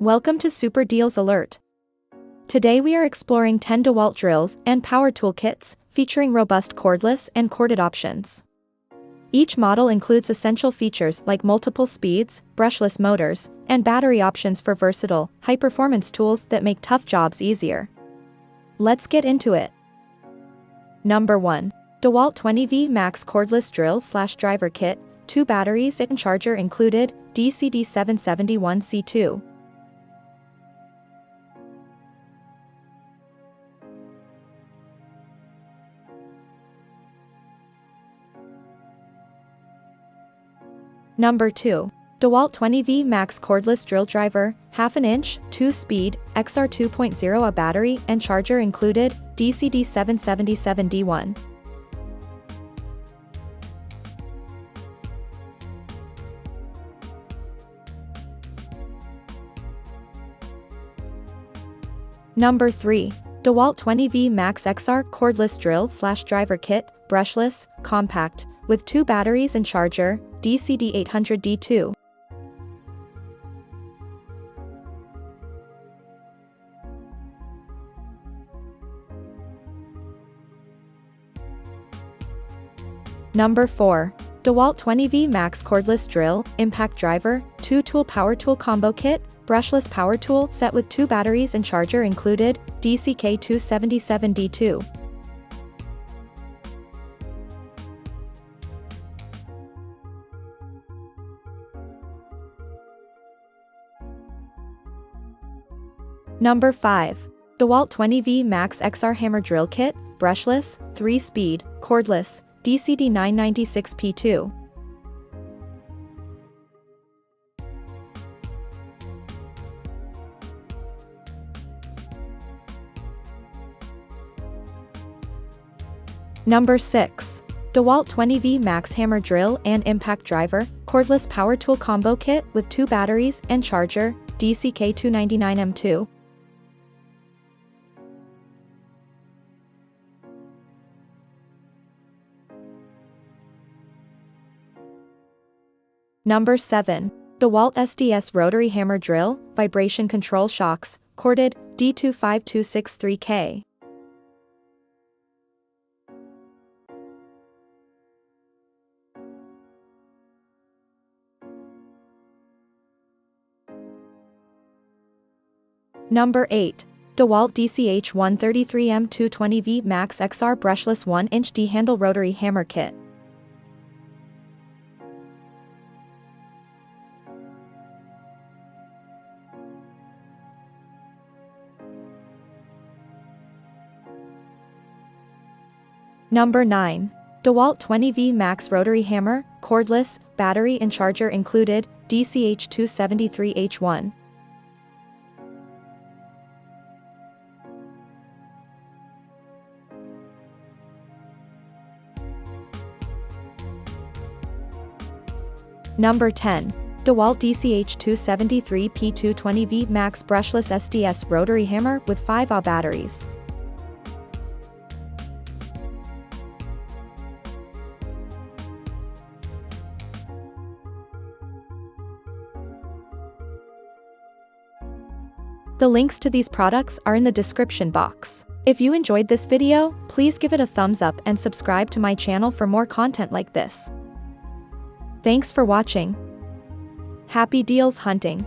Welcome to Super Deals Alert. Today we are exploring 10 Dewalt drills and power tool kits, featuring robust cordless and corded options. Each model includes essential features like multiple speeds, brushless motors, and battery options for versatile, high-performance tools that make tough jobs easier. Let's get into it. Number 1. Dewalt 20V Max Cordless Drill/Driver Kit, 2 batteries and charger included, DCD771C2. Number 2. Dewalt 20V Max Cordless Drill Driver, 1/2 inch, 2-speed, XR 2.0. A battery and charger included, DCD777D1. Number 3. Dewalt 20V Max XR Cordless Drill/Driver Kit, Brushless, Compact, with 2 batteries and charger, DCD800D2. Number 4. Dewalt 20V Max Cordless Drill, Impact Driver, 2-tool Power Tool Combo Kit, Brushless Power Tool set with 2 batteries and charger included, DCK277D2. Number 5. Dewalt 20V Max XR Hammer Drill Kit, Brushless, 3-speed, cordless, DCD996P2. Number 6. Dewalt 20V Max Hammer Drill and Impact Driver, Cordless Power Tool Combo Kit with 2 batteries and charger, DCK299M2. Number 7. Dewalt SDS Rotary Hammer Drill, Vibration Control Shocks, corded, D25263K. Number 8. Dewalt DCH133M2 20V Max XR Brushless 1-inch D-Handle Rotary Hammer Kit. Number 9. Dewalt 20V Max Rotary Hammer, Cordless, Battery and Charger included, DCH273H1. Number 10. Dewalt DCH273P2 20V Max Brushless SDS Rotary Hammer with 5Ah batteries. The links to these products are in the description box. If you enjoyed this video, please give it a thumbs up and subscribe to my channel for more content like this. Thanks for watching. Happy deals hunting!